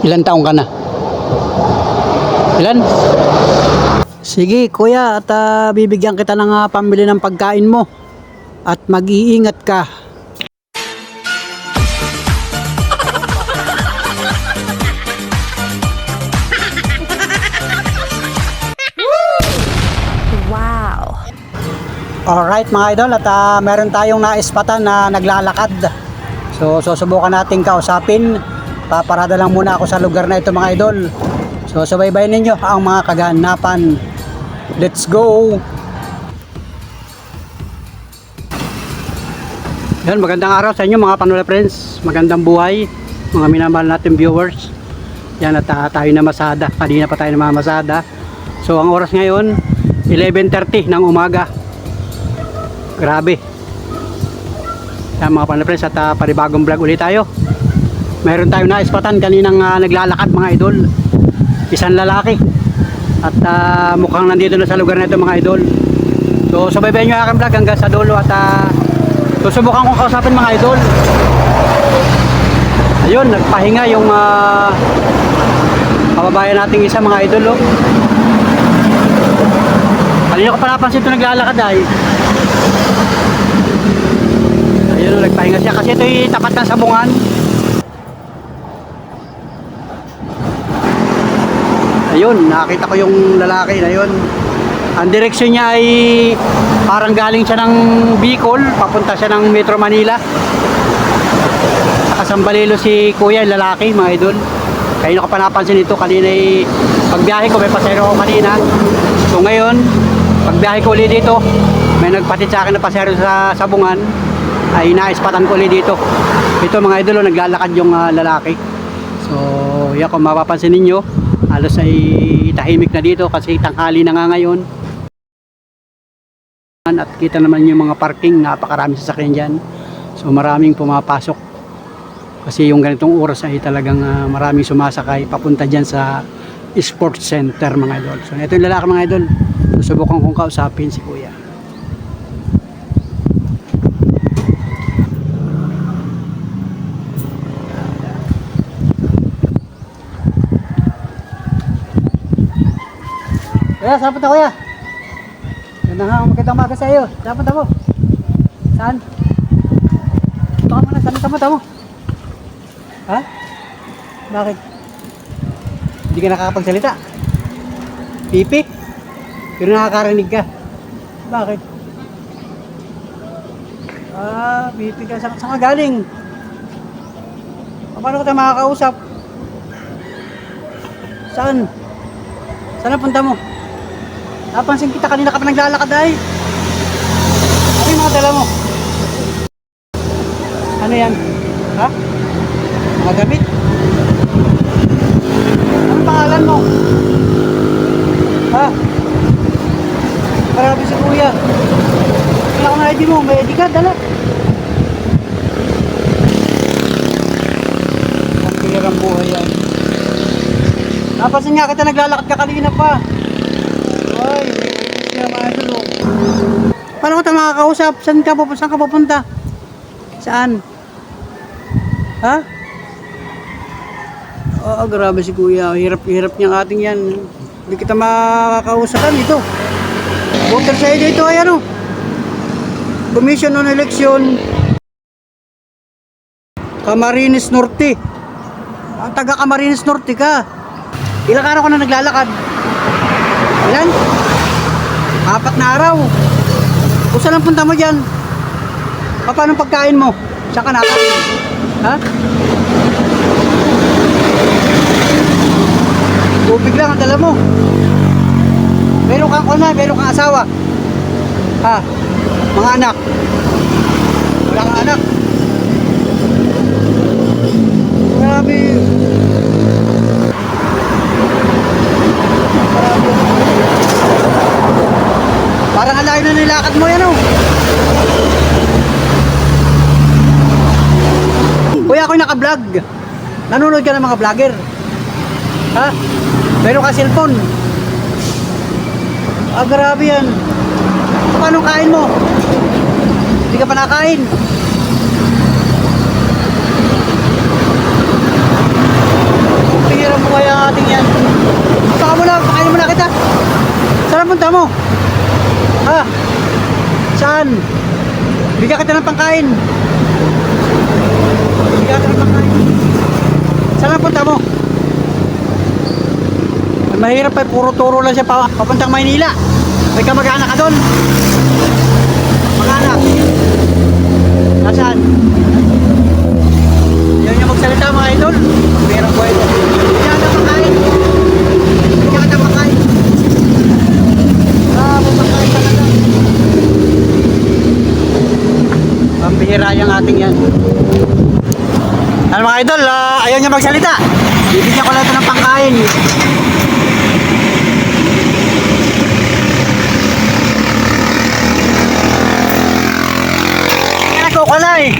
Ilan taong ka na? Ilan? Sige kuya, at bibigyan kita ng pambili ng pagkain mo. At mag-iingat ka. Wow! Alright mga idol, at meron tayong naispatan na naglalakad. So susubukan natin kausapin. Paparada lang muna ako sa lugar na ito mga idol. So subaybayin ninyo ang mga kaganapan. Let's go! Yan, magandang araw sa inyo mga Panola Friends. Magandang buhay mga minamahal natin viewers. Yan, at tayo na masada. Kanina pa tayo na masada. So ang oras ngayon 11:30 ng umaga. Grabe. Yan mga Panola Friends, at panibagong vlog ulit tayo. Meron tayong naispatan kaninang naglalakad mga idol. Isang lalaki. At mukhang nandito na sa lugar na ito mga idol. So subaybayan nyo aking vlog hanggang sa dulo. At susubukan kong kausapin mga idol. Ayun, nagpahinga yung kababayan nating isa mga idol. Oh. Kanina ko pa napansin ito naglalakad ay. Ayun, nagpahinga siya kasi ito ay tapat ng sabungan. Ayun, nakita ko yung lalaki na yun. Ang direksyon niya ay parang galing siya ng Bicol, papunta siya ng Metro Manila. Nakasambalilo si kuya, yung lalaki, mga idol. Kaya ko pa napansin ito, kanina ay pagbiyahe ko, may pasero ko kanina. So ngayon, pagbiyahe ko ulit dito, may nagpatid sa akin na pasero sa Sabungan, ay naispatan ko ulit dito. Ito mga idol, naglalakad yung lalaki. So yan, kung mapapansin ninyo, halos ay tahimik na dito kasi tanghali na nga ngayon. At kita naman yung mga parking, napakarami sasakyan dyan. So maraming pumapasok kasi yung ganitong oras ay talagang maraming sumasakay papunta dyan sa sports center mga idol. So ito yung lalaki mga idol, susubukan kong kausapin si kuya. Kuya, saan punta kuya? Ganda nga, magandang umaga sa iyo. Saan punta mo? Saan? Ito ka muna, saan punta mo? Ha? Bakit? Hindi ka nakakapagsalita? Pipi? Pero nakakarinig ka? Bakit? Pipi ka. Saan ka galing? Paano ka tayo makakausap? Saan? Saan na punta mo? Napansin kita kanina ka pa naglalakad ay. Ano yung mga dala mo? Ano yan? Ha? Mga gamit? Anong pangalan mo? Ha? Grabe si kuya. Wala ko na ID mo. May ID ka? Dala. Ang pirang buhay yan. Napansin nga kita naglalakad ka kanina pa. Ay, siya maadalo. Paano ko ito makakausap? Saan ka pupunta? Saan? Ha? Oo, grabe si kuya. Hirap niyang ating yan. Hindi kita makakausapan ito. Voter sa ID ito ay ano? Commission on Election Camarines Norte. Taga Camarines Norte ka. Ilang araw ko na naglalakad? Ilan? 4 na araw. Kung saan ang punta mo dyan? Paano pagkain mo? Saan ka nakain? Ha? Tubig lang ang dala mo. Meron kang asawa. Ha? Mga anak. Wala kang anak. Grabe. Parang alay na nilakad mo yan oh. Kuya, ako'y naka-vlog. Nanonood ka ng mga vlogger. Ha? Meron ka cellphone. Grabe yan. Paano kain mo? Hindi ka pa nakain. punta mo? Ha? Saan? Bigyan kita ng pangkain. Bigyan kita ng pangkain. Saan ang punta mo? Mahirap pa, puro turo lang siya papuntang Maynila. May kamag-anak ka doon. Mag-anak. Nasaan? Yan yung magsalita mga idol. Mahirap po ito. Bigyan ka ng pangkain. Bigyan ka ng pangkain. Pangkain ka na lang. Pambihira yung ating yan. Ano mga idol, ayaw niya magsalita. Bibigyan ko lang ito ng pangkain. Wala eh.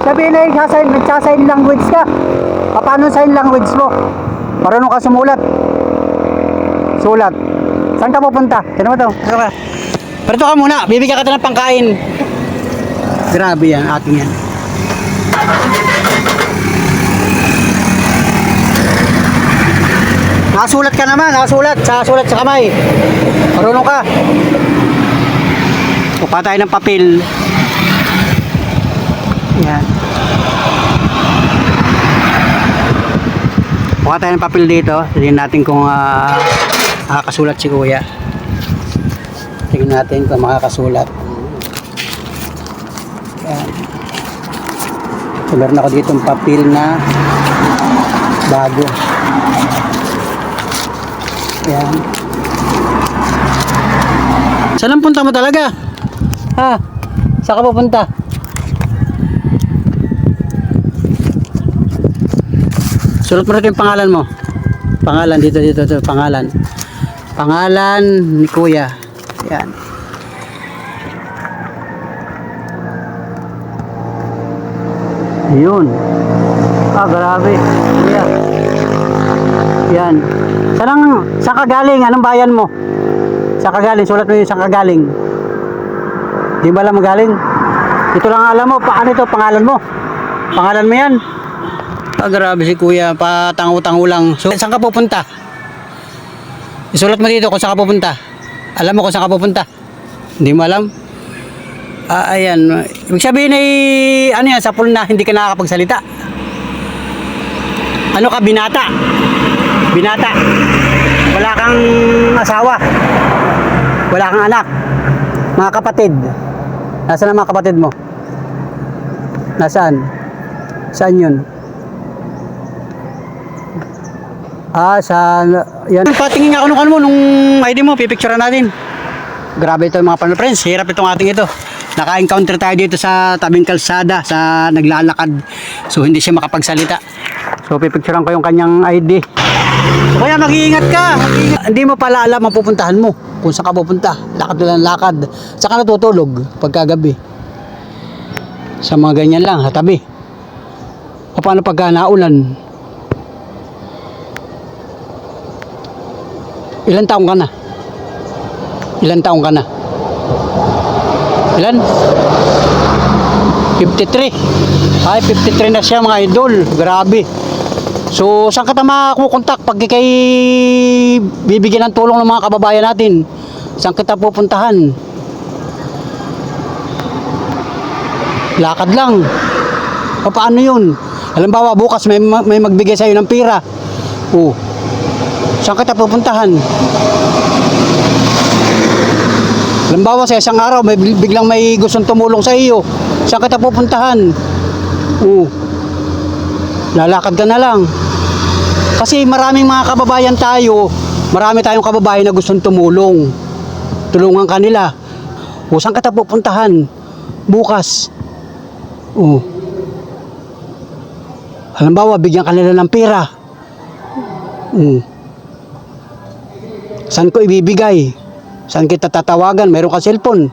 Sabihin na nagsasign language ka. Paano sign language mo? Marunong ka sumulat. Sulat. Saan ka pupunta? Tignan mo ito. Parito ka muna. Bibigyan ka ng pangkain. Grabe yan. Ating yan. Nakasulat ka naman. Nakasulat. Sulat sa kamay. Marunong ka. Kupa tayo ng papel. Yan. Kuha tayo ng papel dito. Tingnan natin kung makakasulat si kuya. Tingnan natin kung makakasulat. Yan. So, meron ako dito ng papel na bago. Yan. Saan ang punta mo talaga? Ha? Saan ka pupunta? Sulat mo rin yung pangalan mo. Pangalan dito, pangalan. Pangalan ni kuya. Yan. Yun. Grabe. Kuya. Yan. Saan ka galing? Anong bayan mo? Saan ka galing? Sulat mo yung saan ka galing. Di ba alam mo galing? Ito lang alam mo. Paano ito? Pangalan mo. Pangalan mo yan. Grabe si kuya, patango-tango lang. So, saan ka pupunta? Isulat mo dito kung saan ka pupunta. Alam mo kung saan ka pupunta? Hindi mo alam? Ayan. Ibig sabihin ay, ano yan, sa pool na hindi ka nakakapagsalita. Ano ka, binata? Binata. Wala kang asawa. Wala kang anak. Mga kapatid. Nasaan ang mga kapatid mo? Nasaan? Saan yun? Yan. Patingin nga ako nung ID mo, pipicturean natin. Grabe ito mga friends, hirap itong ating ito. Naka-encounter tayo dito sa tabing kalsada, sa naglalakad. So hindi siya makapagsalita. So pipicturean ko yung kanyang ID. So kaya mag-iingat ka. Hindi mo pala alam ang pupuntahan mo. Kung saan ka pupunta, lakad lang lakad. Saan ka natutulog pagkagabi? Sa mga ganyan lang, hatabi. O paano pagka naulan? Ilan taong ka na? Ilan taong ka na? Ilan? 53. Ay, 53 na siya mga idol. Grabe. So, saan ka makakukontak pag kay bibigyan ng tulong ng mga kababayan natin? Saan kita pupuntahan? Lakad lang. O paano yun? Halimbawa, bukas may magbigay sa'yo ng pira. Oh. Saan kita pupuntahan? Halimbawa sa isang araw biglang may gustong tumulong sa iyo. Saan kita pupuntahan? Lalakad ka na lang. Kasi maraming mga kababayan tayo, marami tayong kababayan na gustong tumulong. Tulungan kanila. Saan kita pupuntahan? Bukas. Halimbawa, bigyan kanila ng pera. Saan ko ibibigay? Saan kita tatawagan? Meron ka cellphone?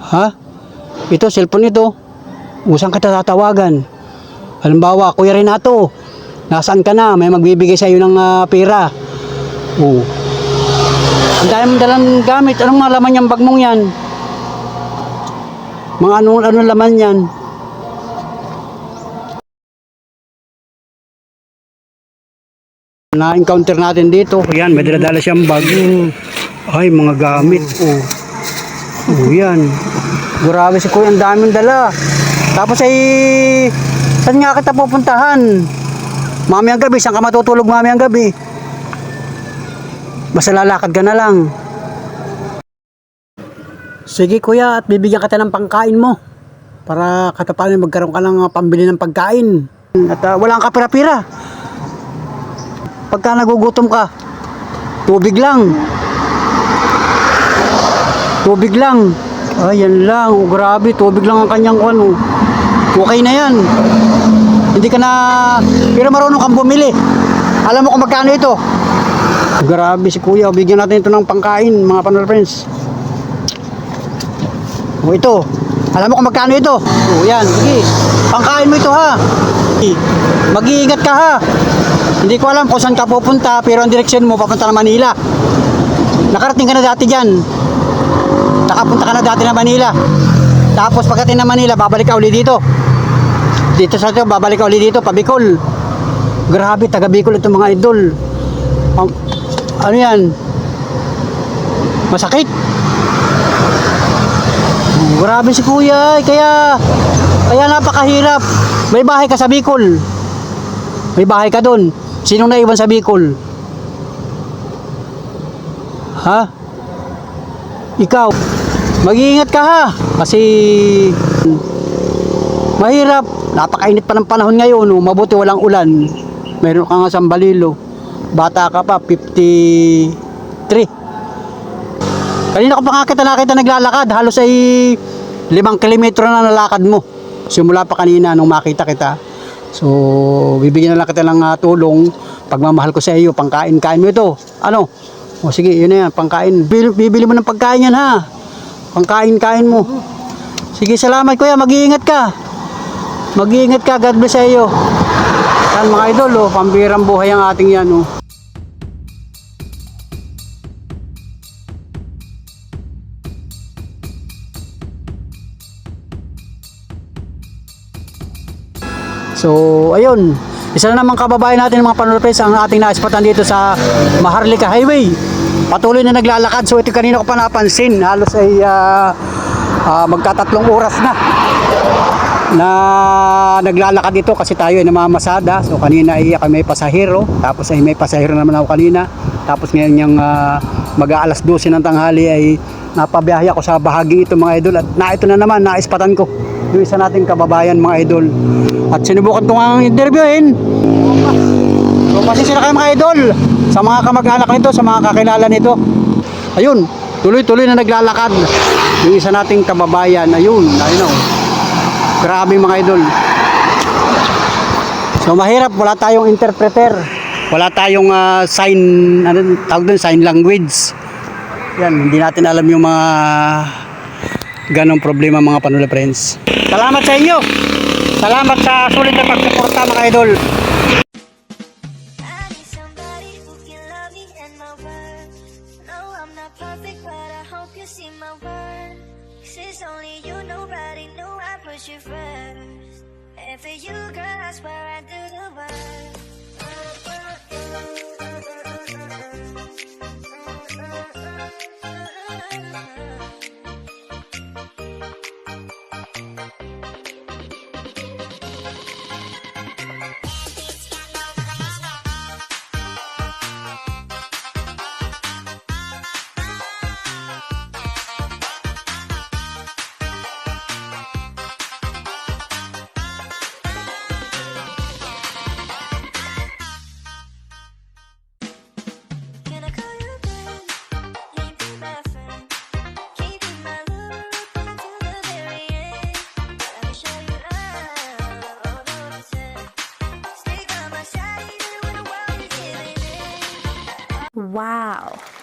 Ha? Ito, cellphone ito. Saan kita tatawagan? Halimbawa, Kuya Renato, nasaan ka na? May magbibigay sa iyo ng pera. Ang dami mong dalang gamit. Anong mga laman yung bag mong yan? Mga anong laman yan? Na-encounter natin dito. Yan, may dala siyang bag. Ay, mga gamit. Oh. Oh, yan. Grabe si Kuya, ang daming dala. Tapos ay, saan nga kita pupuntahan? Mamayang gabi, saan ka matutulog mamayang gabi? Basta lalakad ka na lang. Sige Kuya, at bibigyan kita ng pangkain mo. Para katapalan magkaroon ka ng pambili ng pagkain. At wala kang kapira-pira. Pagka nagugutom ka, tubig lang. Tubig lang. Ayan lang. Oh, grabe, tubig lang ang kanyang ano. Okay na yan. Hindi ka na... Pero marunong kang bumili. Alam mo kung magkano ito? Grabe si Kuya. Bigyan natin ito ng pangkain, mga Panola Friends. O ito. Alam mo kung magkano ito? O yan. Sige. Pangkain mo ito ha. Mag-iingat ka ha. Hindi ko alam kung saan ka pupunta, pero ang direksyon mo papunta na Manila. Nakarating ka na dati dyan. Nakapunta ka na dati na Manila. Tapos pagdating na Manila, babalik ka uli dito. Dito sa ito, babalik ka uli dito, pa Bicol. Grabe, taga Bicol itong mga idol. Ano yan? Masakit. Grabe si Kuya, kaya napakahirap. May bahay ka sa Bicol. May bahay ka doon. Sinong naiwan sa Bicol? Ha? Ikaw. Mag-iingat ka ha. Kasi mahirap. Napakainit pa ng panahon ngayon. Oh. Mabuti walang ulan. Meron ka nga sambalilo. Bata ka pa, 53. Kanina ko pa nakita naglalakad. Halos ay 5 kilometro na nalakad mo. Simula pa kanina nung makita kita. So, bibigyan na lang kita ng tulong. Pagmamahal ko sa iyo, pangkain-kain mo ito. Ano? O sige, yun na yan, pangkain. Bibili mo ng pagkain yan ha. Pangkain-kain mo. Sige, salamat Kuya, mag-iingat ka. Mag-iingat ka, God bless sa iyo. Yan mga idol, pambirang buhay ang ating yan. So, ayun. Isa na naman kababayan natin mga Panola Friends ang ating naispatan dito sa Maharlika Highway. Patuloy na naglalakad. So, ito kanina ko pa napansin. Halos ay magkatatlong oras na naglalakad dito kasi tayo ay namamasada. So, kanina ay may pasahero. Tapos ay may pasahero naman ako kanina. Tapos ngayon yung mag-aalas 12 ng tanghali ay napabiyahe ako sa bahagi ito mga idol. At ito na naman, naispatan ko. Yung isa nating kababayan mga idol. At sinubukan ko nga interviewin. So pasensya na kayo mga idol sa mga kamag-anak nito, sa mga kakilala nito. Ayun, tuloy-tuloy na naglalakad. Yung isa nating kababayan, ayun. Grabe mga idol. So mahirap, wala tayong interpreter. Wala tayong sign, ano tawag doon, sign language. Yan, hindi natin alam yung mga ganong problema mga Panola Friends. Salamat sa inyo. Salamat sa sulit na pagsuporta mga idol. Wow.